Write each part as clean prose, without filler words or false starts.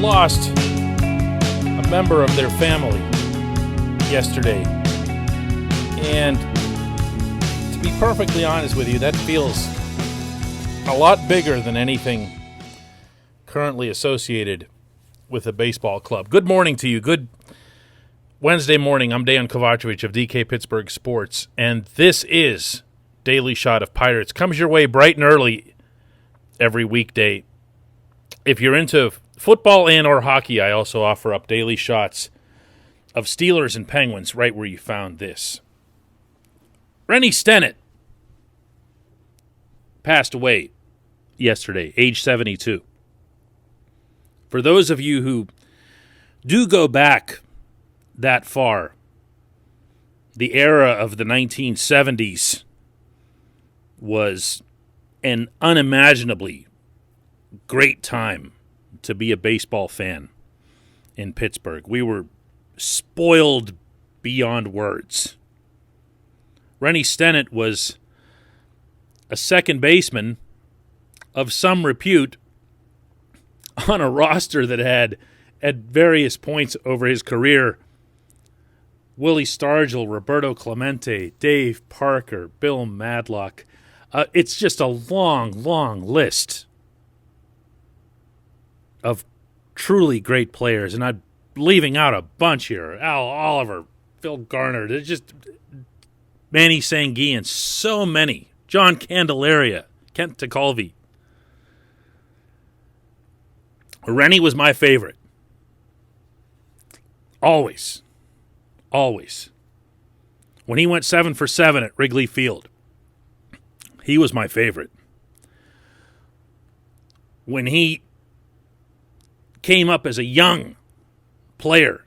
lost a member of their family yesterday. And to be perfectly honest with you, that feels a lot bigger than anything currently associated with a baseball club. Good morning to you. Good Wednesday morning. I'm Dejan Kovacevic of DK Pittsburgh Sports, and this is Daily Shot of Pirates. Comes your way bright and early every weekday. If you're into football and or hockey, I also offer up daily shots of Steelers and Penguins right where you found this. Rennie Stennett passed away yesterday, age 72. For those of you who do go back that far, the era of the 1970s was an unimaginably great time to be a baseball fan in Pittsburgh. We were spoiled beyond words. Rennie Stennett was a second baseman of some repute on a roster that had, at various points over his career, Willie Stargell, Roberto Clemente, Dave Parker, Bill Madlock. It's just a long, long list of truly great players, and I'm leaving out a bunch here. Al Oliver, Phil Garner, there's just Manny Sanguian, so many. John Candelaria, Kent Tekulve. Rennie was my favorite. Always. Always. When he went 7 for 7 at Wrigley Field, he was my favorite. When he came up as a young player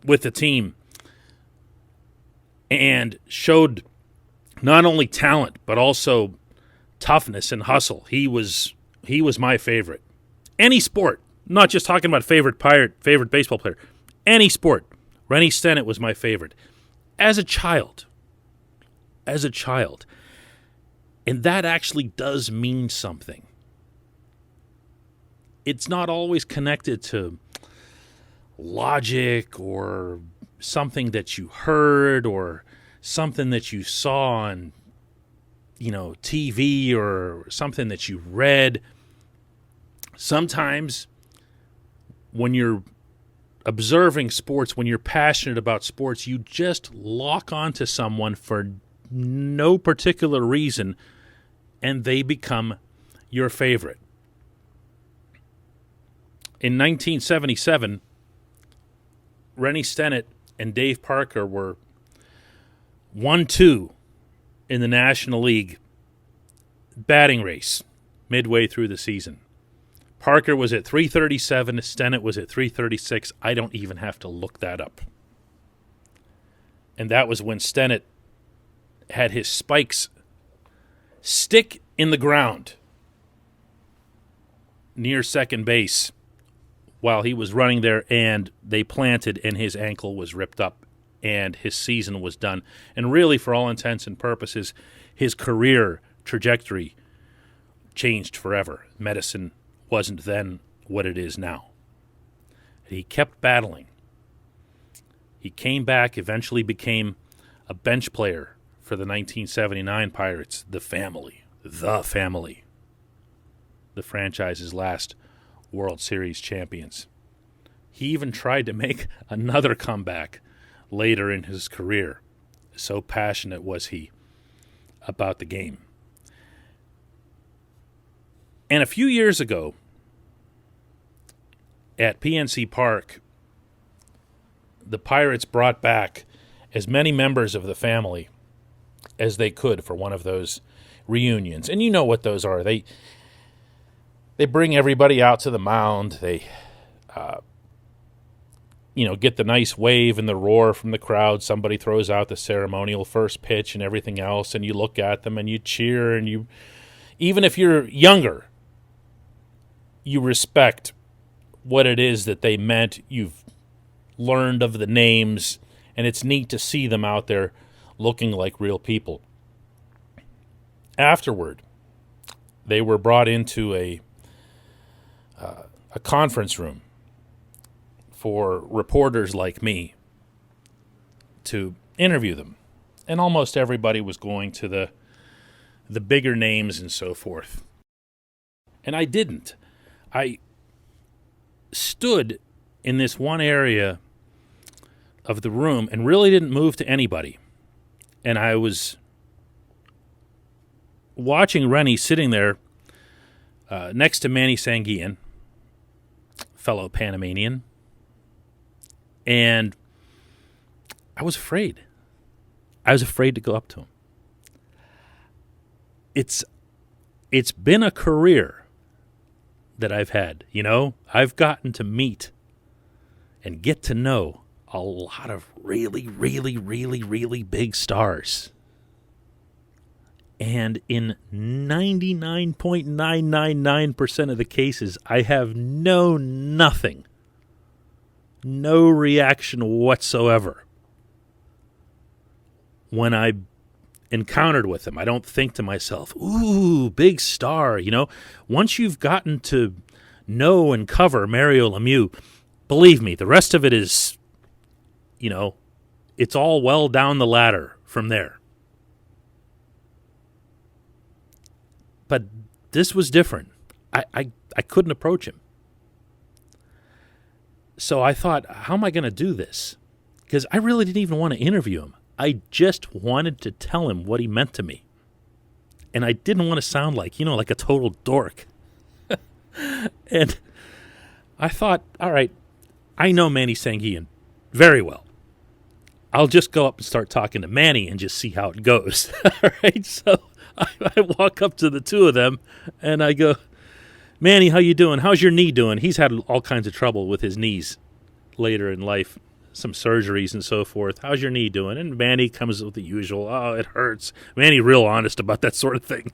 with the team and showed not only talent but also toughness and hustle, he was my favorite. Any sport, not just talking about favorite baseball player, any sport, Rennie Stennett was my favorite. As a child. And that actually does mean something. It's not always connected to logic or something that you heard or something that you saw on, TV or something that you read. Sometimes when you're observing sports, when you're passionate about sports, you just lock onto someone for no particular reason, and they become your favorite. In 1977, Rennie Stennett and Dave Parker were 1-2 in the National League batting race midway through the season. Parker was at 337, Stennett was at 336. I don't even have to look that up. And that was when Stennett had his spikes stick in the ground near second base while he was running there, and they planted, and his ankle was ripped up, and his season was done. And really, for all intents and purposes, his career trajectory changed forever. Medicine wasn't then what it is now. He kept battling. He came back, eventually became a bench player for the 1979 Pirates, the family, the franchise's last World Series champions. He even tried to make another comeback later in his career. So passionate was he about the game. And a few years ago, at PNC Park, the Pirates brought back as many members of the family as they could for one of those reunions. And you know what those are. They bring everybody out to the mound. They, get the nice wave and the roar from the crowd. Somebody throws out the ceremonial first pitch and everything else, and you look at them and you cheer, and you, even if you're younger, you respect what it is that they meant. You've learned of the names, and it's neat to see them out there looking like real people. Afterward, they were brought into a a conference room for reporters like me to interview them. And almost everybody was going to the bigger names and so forth. And I didn't. I stood in this one area of the room and really didn't move to anybody. And I was watching Rennie sitting there next to Manny Sanguian, fellow Panamanian, and I was afraid. I was afraid to go up to him. It's been a career that I've had, you know? I've gotten to meet and get to know a lot of really, really, really, really big stars. And in 99.999% of the cases, I have nothing, no reaction whatsoever when I encountered with them. I don't think to myself, ooh, big star, you know. Once you've gotten to know and cover Mario Lemieux, believe me, the rest of it is, you know, it's all well down the ladder from there. But this was different. I couldn't approach him. So I thought, how am I going to do this? Because I really didn't even want to interview him. I just wanted to tell him what he meant to me. And I didn't want to sound like, you know, like a total dork. And I thought, all right, I know Manny Sanguian very well. I'll just go up and start talking to Manny and just see how it goes. All right, so I walk up to the two of them and I go, Manny, how you doing? How's your knee doing? He's had all kinds of trouble with his knees later in life, some surgeries and so forth. How's your knee doing? And Manny comes with the usual, oh, it hurts. Manny real honest about that sort of thing.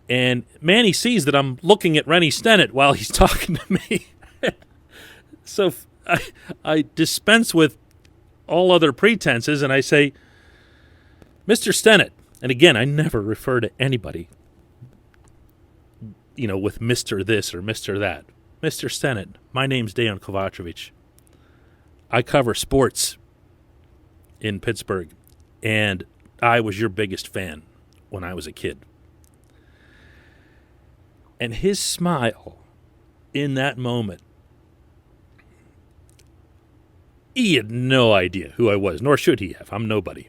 And Manny sees that I'm looking at Rennie Stennett while he's talking to me. So I dispense with all other pretenses and I say, Mr. Stennett. And again, I never refer to anybody, you know, with Mr. this or Mr. that. Mr. Stennett, my name's Dejan Kovacevic. I cover sports in Pittsburgh, and I was your biggest fan when I was a kid. And his smile in that moment, he had no idea who I was, nor should he have. I'm nobody.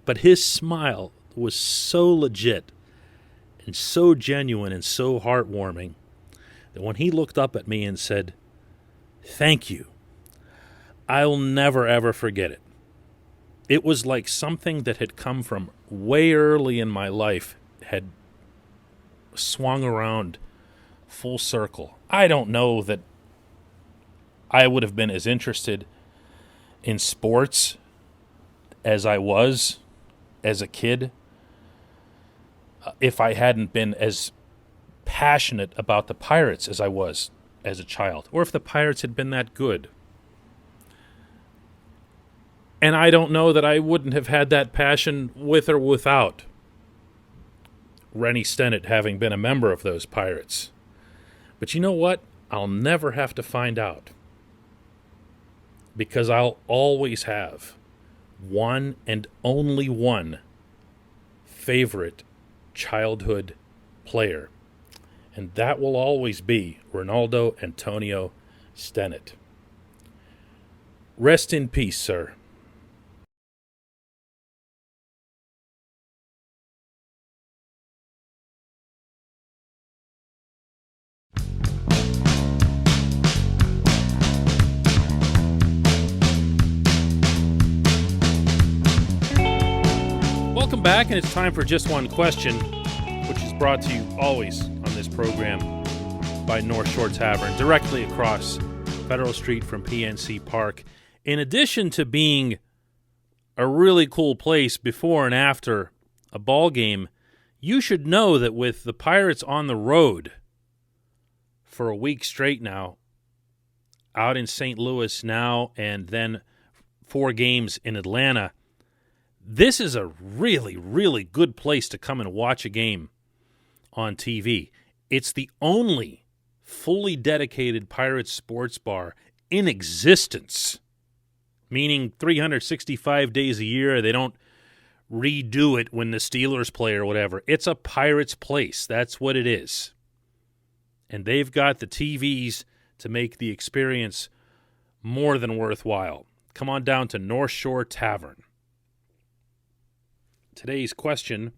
But his smile was so legit and so genuine and so heartwarming that when he looked up at me and said, thank you, I'll never, ever forget it. It was like something that had come from way early in my life had swung around full circle. I don't know that I would have been as interested in sports as I was as a kid if I hadn't been as passionate about the Pirates as I was as a child, or if the Pirates had been that good. And I don't know that I wouldn't have had that passion with or without Rennie Stennett having been a member of those Pirates. But you know what? I'll never have to find out, because I'll always have one and only one favorite childhood player, and that will always be Ronaldo Antonio Stennett. Rest in peace, sir. Welcome back, and it's time for Just One Question, which is brought to you always on this program by North Shore Tavern, directly across Federal Street from PNC Park. In addition to being a really cool place before and after a ball game, you should know that with the Pirates on the road for a week straight now, out in St. Louis now, and then 4 games in Atlanta, this is a really, really good place to come and watch a game on TV. It's the only fully dedicated Pirates sports bar in existence, meaning 365 days a year. They don't redo it when the Steelers play or whatever. It's a Pirates place. That's what it is. And they've got the TVs to make the experience more than worthwhile. Come on down to North Shore Tavern. Today's question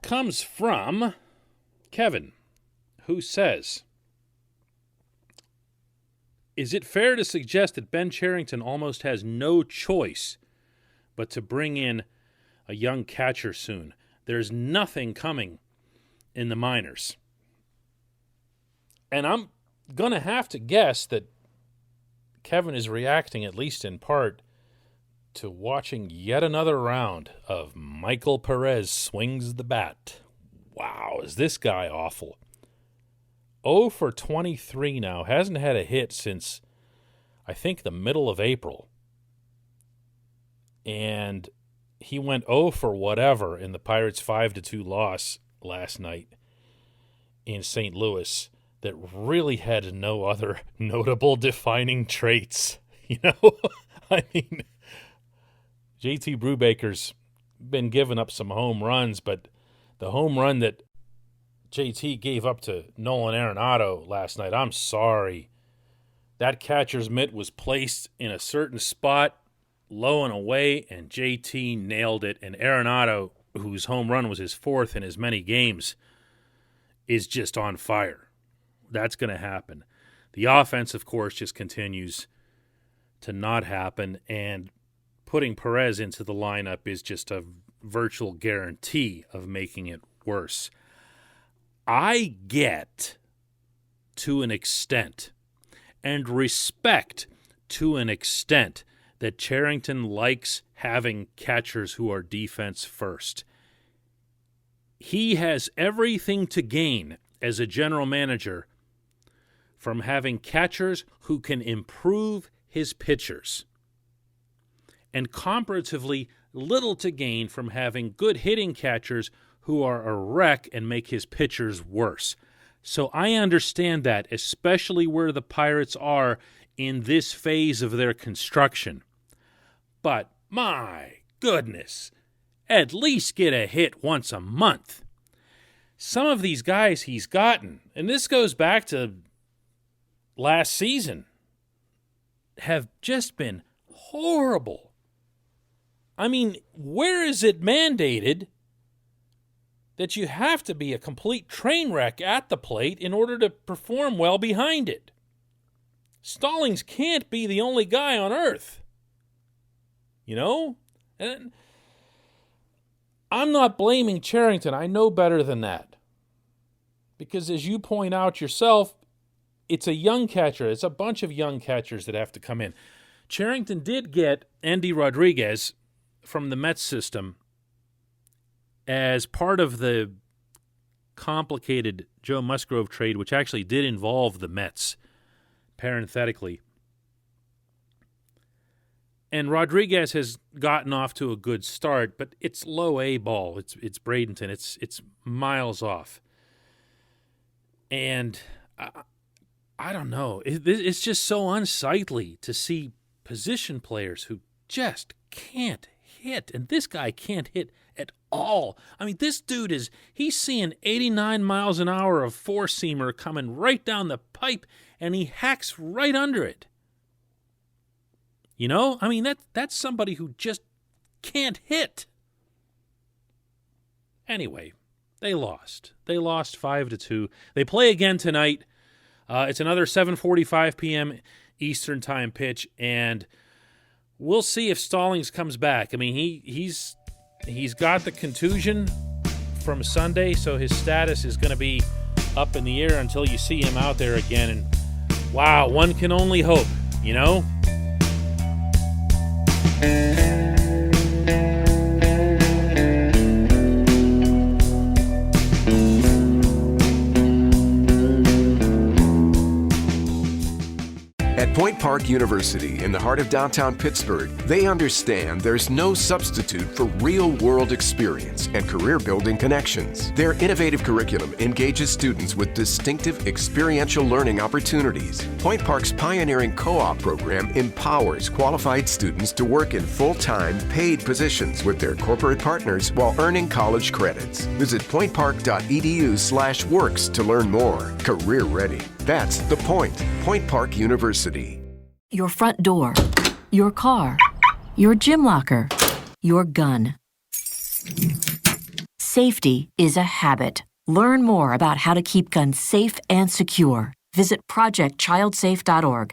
comes from Kevin, who says, is it fair to suggest that Ben Cherington almost has no choice but to bring in a young catcher soon? There's nothing coming in the minors. And I'm going to have to guess that Kevin is reacting, at least in part, to watching yet another round of Michael Perez swings the bat. Wow, is this guy awful. 0 for 23 now. Hasn't had a hit since, I think, the middle of April. And he went 0 for whatever in the Pirates' 5-2 loss last night in St. Louis that really had no other notable defining traits. You know, I mean, JT Brubaker's been giving up some home runs, but the home run that JT gave up to Nolan Arenado last night, I'm sorry. That catcher's mitt was placed in a certain spot, low and away, and JT nailed it. And Arenado, whose home run was his fourth in as many games, is just on fire. That's going to happen. The offense, of course, just continues to not happen, and putting Perez into the lineup is just a virtual guarantee of making it worse. I get, to an extent, and respect to an extent, that Cherington likes having catchers who are defense first. He has everything to gain as a general manager from having catchers who can improve his pitchers, and comparatively little to gain from having good hitting catchers who are a wreck and make his pitchers worse. So I understand that, especially where the Pirates are in this phase of their construction. But my goodness, at least get a hit once a month. Some of these guys he's gotten, and this goes back to last season, have just been horrible. I mean, where is it mandated that you have to be a complete train wreck at the plate in order to perform well behind it? Stallings can't be the only guy on earth. You know? And I'm not blaming Cherington. I know better than that. Because as you point out yourself, it's a young catcher. It's a bunch of young catchers that have to come in. Cherington did get Andy Rodriguez from the Mets system as part of the complicated Joe Musgrove trade, which actually did involve the Mets, parenthetically. And Rodriguez has gotten off to a good start, but it's low A ball. It's Bradenton. It's miles off. And I don't know. It's just so unsightly to see position players who just can't hit. And this guy can't hit at all. I mean, this dude he's seeing 89 miles an hour of four-seamer coming right down the pipe, and he hacks right under it. You know? I mean, that's somebody who just can't hit. Anyway, they lost. They lost 5-2. They play again tonight. It's another 7:45 p.m. Eastern Time pitch, and we'll see if Stallings comes back. I mean, he's got the contusion from Sunday, so his status is going to be up in the air until you see him out there again. And wow, one can only hope, you know? At At Point Park University, in the heart of downtown Pittsburgh, they understand there's no substitute for real-world experience and career-building connections. Their innovative curriculum engages students with distinctive experiential learning opportunities. Point Park's pioneering co-op program empowers qualified students to work in full-time, paid positions with their corporate partners while earning college credits. Visit pointpark.edu/works to learn more. Career ready. That's the point. Point Park University. Your front door, your car, your gym locker, your gun. Safety is a habit. Learn more about how to keep guns safe and secure. Visit projectchildsafe.org.